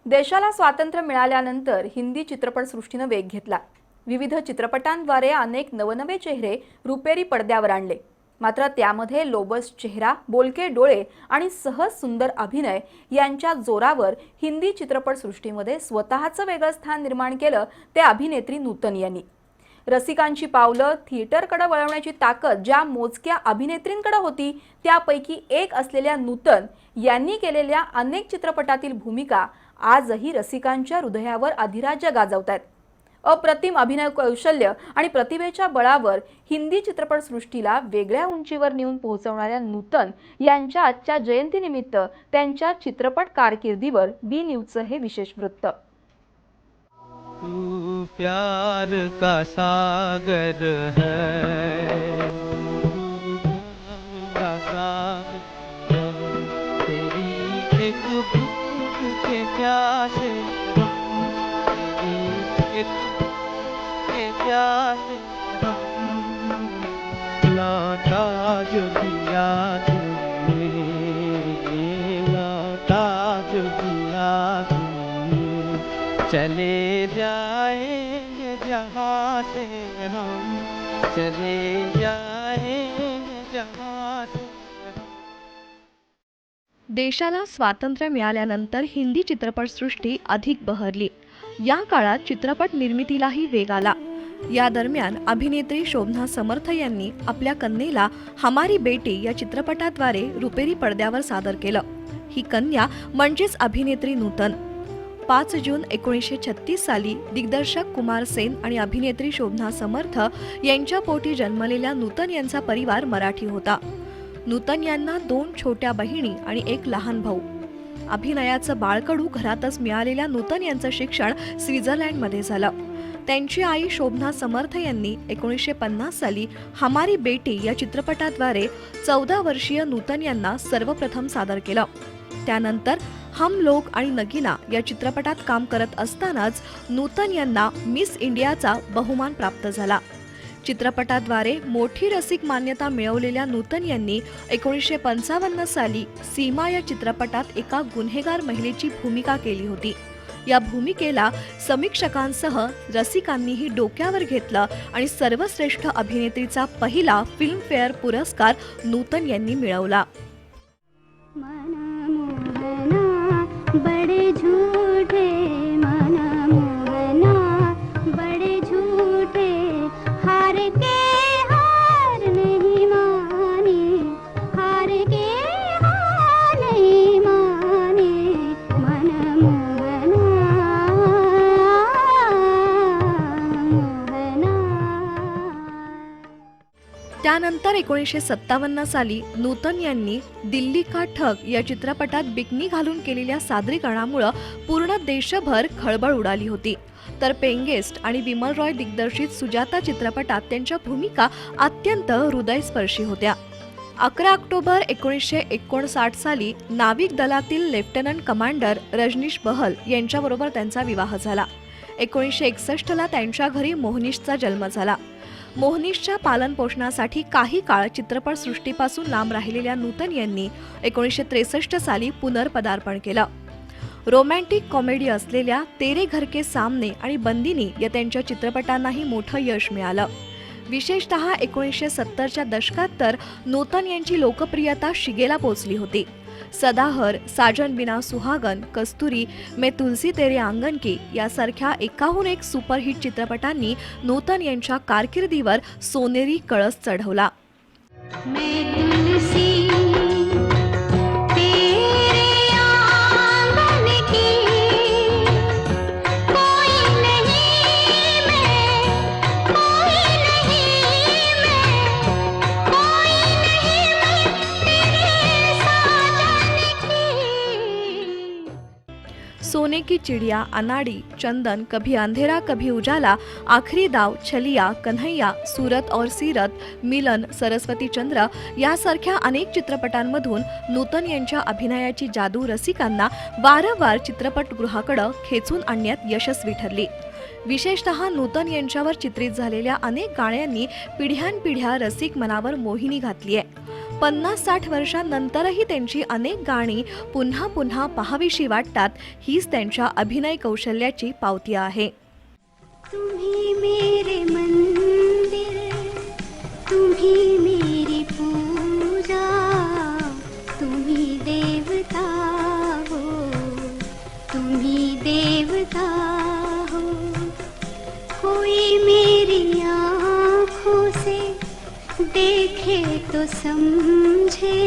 देशाला स्वातंत्र्य मिळाल्यानंतर हिंदी चित्रपटसृष्टीने वेग घेतला। विविध चित्रपटांद्वारे अनेक नवनवे चेहरे रुपेरी पडद्यावर आणले। मात्र त्यामध्ये लोबस चेहरा, बोलके डोळे आणि सहज सुंदर अभिनय यांच्या जोरावर हिंदी चित्रपटसृष्टीमध्ये स्वतःचं वेगळं स्थान निर्माण केलं ते अभिनेत्री नूतन यांनी। रसिकांची पावलं थिएटरकडे वळवण्याची ताकद ज्या मोजक्या अभिनेत्रींकडे होती त्यापैकी एक असलेल्या नूतन यांनी केलेल्या अनेक चित्रपटातील भूमिका आजही रसिकांच्या हृदयावर अधिराज्य गाजवतात। अप्रतिम अभिनय कौशल्य आणि प्रतिभेच्या बळावर हिंदी चित्रपटसृष्टीला वेगळ्या उंचीवर नेऊन पोहोचवणाऱ्या नूतन यांच्या आजच्या जयंतीनिमित्त त्यांच्या चित्रपट कारकिर्दीवर बी न्यूजचं हे विशेष वृत्त। तू प्यार का सागर है, तेरी एक बूंद के प्यासे, एक के प्यासे लौटा जो दिया तूने, लौटा जो दिया तूने, चले जाएंगे जहाँ से हम, चले जाएंगे जहाँ से। देशाला स्वातंत्र्य मिळाल्यानंतर हिंदी चित्रपटसृष्टी अधिक बहरली। या काळात चित्रपट निर्मितीलाही वेग आला। या दरम्यान अभिनेत्री शोभना समर्थ यांनी आपल्या कन्येला हमारी बेटी या चित्रपटाद्वारे रुपेरी पडद्यावर सादर केलं। ही कन्या म्हणजेच अभिनेत्री नूतन। 5 जून 1936 साली दिग्दर्शक कुमार सेन आणि अभिनेत्री शोभना समर्थ यांच्या पोटी जन्मलेल्या नूतन यांचा परिवार मराठी होता। नूतन यांना 2 छोट्या बहिणी आणि 1 लहान भाऊ। अभिनयाचं बाळकडू घरातच मिळालेल्या नूतन यांचं शिक्षण स्वित्झर्लंडमध्ये झालं। त्यांची आई शोभना समर्थ यांनी 1950 साली हमारी बेटी या चित्रपटाद्वारे 14 वर्षीय नूतन यांना सर्वप्रथम सादर केलं। त्यानंतर हम लोग आणि नगीना या चित्रपटात काम करत असतानाच नूतन यांना मिस इंडियाचा बहुमान प्राप्त झाला। चित्रपटाद्वारे मोठी रसिक मान्यता मिळवलेल्या नूतन यांनी 1955 साली सीमा या चित्रपटात एका गुन्हेगार महिलेची भूमिका केली होती। या भूमिकेला समीक्षकांसह रसिकांनीही डोक्यावर घेतलं आणि सर्वश्रेष्ठ अभिनेत्रीचा पहिला फिल्मफेअर पुरस्कार नूतन यांनी मिळवला। बड़े झूठे मनमोहना, बड़े झूठे, हार के हार नहीं माने, हार के हार नहीं माने, मनमोहना मोहना। त्यानंतर 1957 साली नूतन यांनी दिल्ली का ठग या चित्रपटात बिकनी घालून केलेल्या सादरीकरणामुळे पूर्ण देशभर खळबळ उडाली होती। तर पेंगेस्ट आणि विमल रॉय दिग्दर्शित सुजाता चित्रपटात त्यांच्या भूमिका अत्यंत हृदयस्पर्शी होत्या। 11 ऑक्टोबर 1959 साली नाविक दलातील लेफ्टनंट कमांडर रजनीश बहल यांच्याबरोबर त्यांचा विवाह झाला। 1961 ला त्यांच्या घरी मोहनीशचा जन्म झाला। मोहनीशच्या पालनपोषणासाठी काही काळ चित्रपटसृष्टीपासून लांब राहिलेल्या नूतन यांनी 1963 साली पुनर्पदार्पण केलं। रोमॅन्टिक कॉमेडी असलेल्या तेरे घर के सामने आणि बंदिनी या त्यांच्या चित्रपटांनाही मोठं यश मिळालं। विशेषतः 1970च्या दशकात तर नूतन यांची लोकप्रियता शिगेला पोहोचली होती। सदाहर, साजन बिना सुहागन, कस्तुरी, मैं तुलसी तेरे आंगन की यासारख्या एकाहून एक सुपरहिट चित्रपटांनी नूतन यांच्या कारकिर्दीवर सोनेरी कळस चढवला। सोने की चिड़िया, अनाड़ी, चंदन, कभी अंधेरा कभी उजाला, आखरी दाव, छलिया, कन्हैया, सूरत और सीरत, मिलन, सरस्वती चंद्र यासारख्या अनेक चित्रपटांमधून नूतन यांच्या अभिनयाची जादू रसिकांना वारंवार चित्रपटगृहाकडे खेचून आणण्यात यशस्वी ठरली। विशेषतः नूतन यांच्यावर चित्रित झालेल्या अनेक गाण्यांनी पिढ्यानपिढ्या रसिक मनावर मोहिनी घातली आहे। 50-60 वर्षांनंतरही त्यांची अनेक गाणी पुन्हा पुन्हा पाहावीशी वाटतात, हीच त्यांच्या अभिनय कौशल्याची पावती आहे. तुम्ही मेरे मंदिर, तुम्ही मेरी पूजा, तुम्ही देवता हो, तुम्ही देवता हो. कोई मेरी आँखों से देखे तो समझे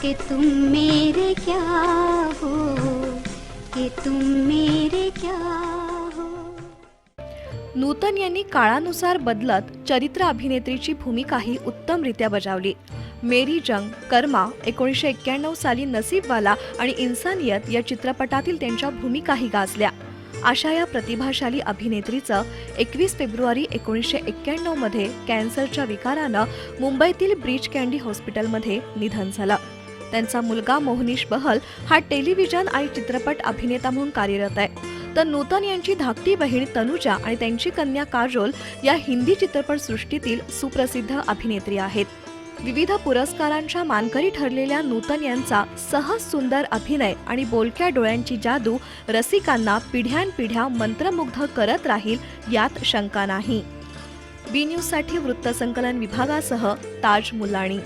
कि तुम मेरे क्या हो, कि तुम मेरे क्या हो. नूतन यांनी काळानुसार बदलत चरित्र अभिनेत्रीची भूमिकाही उत्तमरित्या बजावली. मेरी जंग, कर्मा, 1991 साली नसीबवाला आणि इन्सानियत या चित्रपटातील त्यांच्या भूमिकाही गाजल्या. अशा या प्रतिभाशाली अभिनेत्रीचं 21 फेब्रुवारी 1991 मध्ये कॅन्सरच्या विकारानं मुंबईतील ब्रीच कँडी हॉस्पिटलमध्ये निधन झालं. त्यांचा मुलगा मोहनीश बहल हा टेलिव्हिजन आणि चित्रपट अभिनेता म्हणून कार्यरत आहे. तर नूतन यांची धाकटी बहीण तनुजा आणि त्यांची कन्या काजोल या हिंदी चित्रपटसृष्टीतील सुप्रसिद्ध अभिनेत्री आहेत. विविध पुरस्कारांच्या मानकरी ठरलेल्या नूतन यांचा सहज सुंदर अभिनय आणि बोलक्या डोळ्यांची जादू रसिकांना पिढ्यानपिढ्या मंत्रमुग्ध करत राहील यात शंका नाही. बी न्यूजसाठी वृत्तसंकलन विभागासह ताज मुलाणी.